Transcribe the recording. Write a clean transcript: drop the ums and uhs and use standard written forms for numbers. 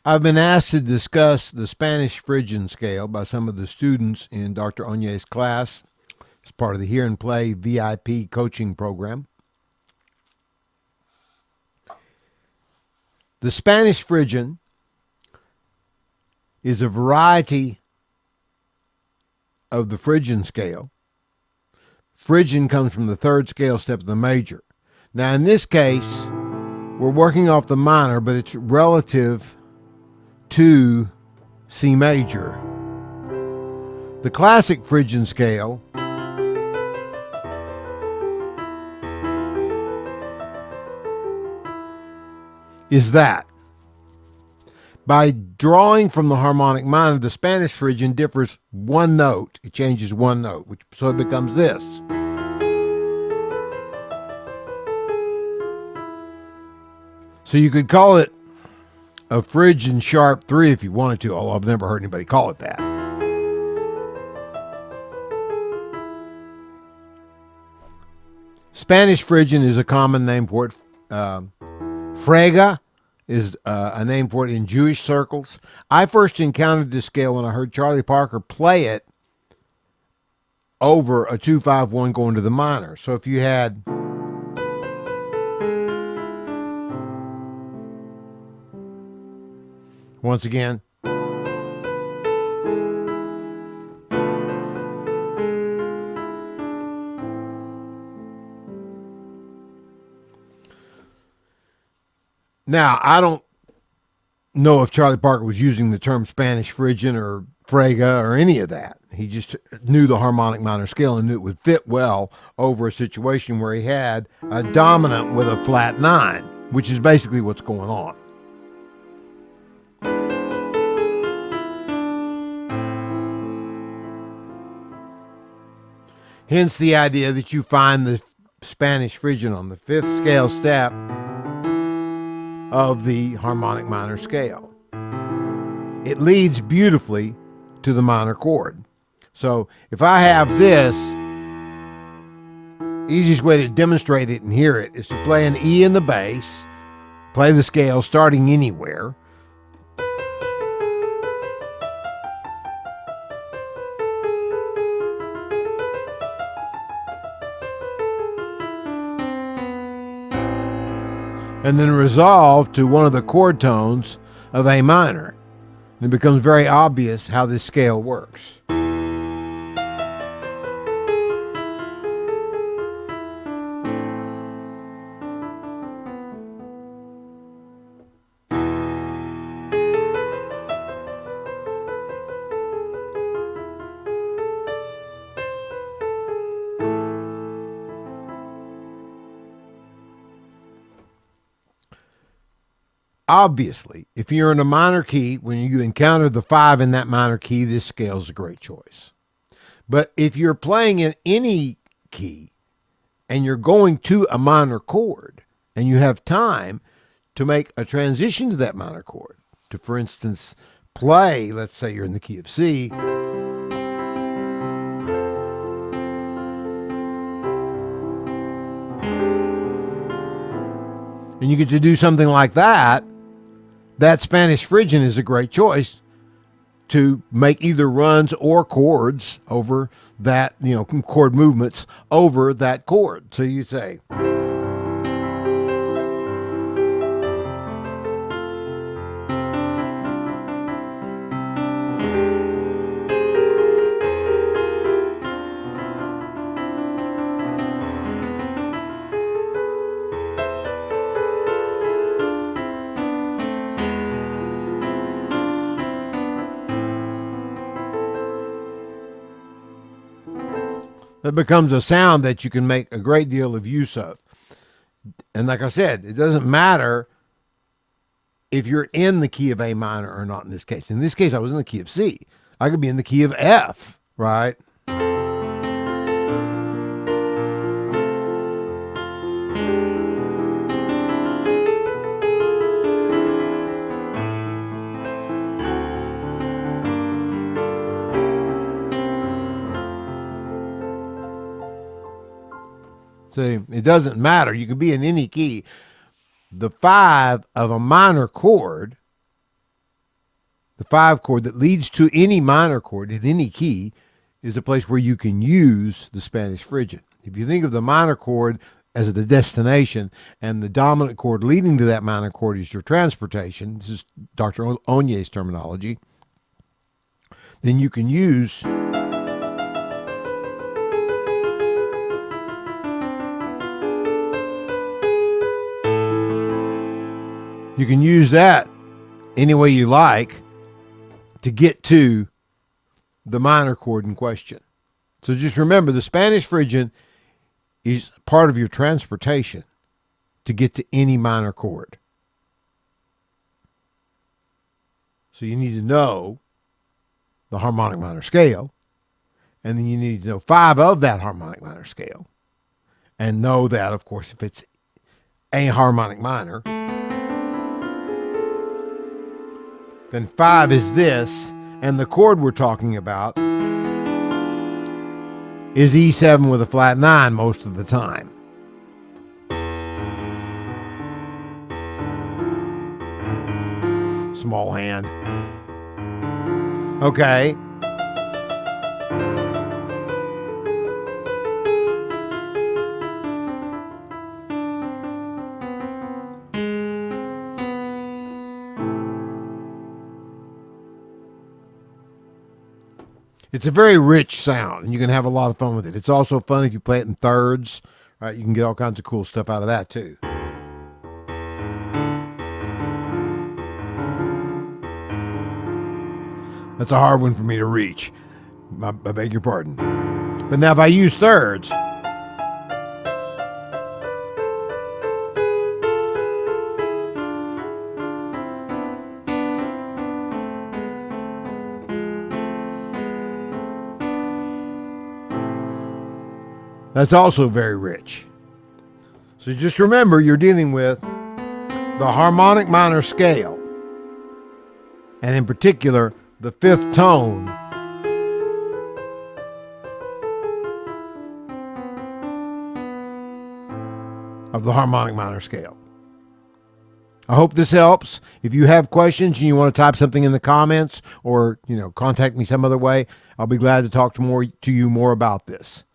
I've been asked to discuss the Spanish Phrygian scale by some of the students in Dr. Onye's class as part of the Hear and Play VIP coaching program. The Spanish Phrygian is a variety of the Phrygian scale. Phrygian comes from the third scale step of the major. Now, in this case, we're working off the minor, but it's relative to C major. The classic Phrygian scale is that. By drawing from the harmonic minor, the Spanish Phrygian differs one note. It changes one note, so it becomes this. So you could call it a Phrygian sharp 3 if you wanted to, although I've never heard anybody call it that. Spanish Phrygian is a common name for it. Frega is a name for it in Jewish circles. I first encountered this scale when I heard Charlie Parker play it over a 2-5-1 going to the minor. So if you had once again, now, I don't know if Charlie Parker was using the term Spanish Phrygian or Frega or any of that. He just knew the harmonic minor scale and knew it would fit well over a situation where he had a dominant with a flat 9, which is basically what's going on. Hence the idea that you find the Spanish Phrygian on the 5th scale step of the harmonic minor scale. It leads beautifully to the minor chord. So if I have this, easiest way to demonstrate it and hear it is to play an E in the bass, play the scale starting anywhere, and then resolve to one of the chord tones of A minor. And it becomes very obvious how this scale works. Obviously, if you're in a minor key, when you encounter the 5 in that minor key, this scale is a great choice. But if you're playing in any key and you're going to a minor chord and you have time to make a transition to that minor chord, to, for instance, play, let's say you're in the key of C, and you get to do something like that, that Spanish Phrygian is a great choice to make either runs or chords over that, chord movements over that chord. So you say, that becomes a sound that you can make a great deal of use of. And like I said, it doesn't matter if you're in the key of A minor or not in this case. In this case, I was in the key of C. I could be in the key of F, right? See, it doesn't matter. You can be in any key. The 5 of a minor chord The 5 chord that leads to any minor chord in any key is a place where you can use the Spanish Phrygian. If you think of the minor chord as the destination and the dominant chord leading to that minor chord is your transportation, this is Dr. Onye's terminology, then you can use that any way you like to get to the minor chord in question. So just remember, the Spanish Phrygian is part of your transportation to get to any minor chord. So you need to know the harmonic minor scale, and then you need to know 5 of that harmonic minor scale, and know that, of course, if it's a harmonic minor, then 5 is this, and the chord we're talking about is E7 with a flat 9 most of the time. Small hand. Okay. It's a very rich sound, and you can have a lot of fun with it. It's also fun if you play it in thirds. Right? You can get all kinds of cool stuff out of that, too. That's a hard one for me to reach. I beg your pardon. But now if I use thirds, that's also very rich. So just remember, you're dealing with the harmonic minor scale, and in particular, the 5th tone of the harmonic minor scale. I hope this helps. If you have questions and you want to type something in the comments or, contact me some other way, I'll be glad to talk to you more about this.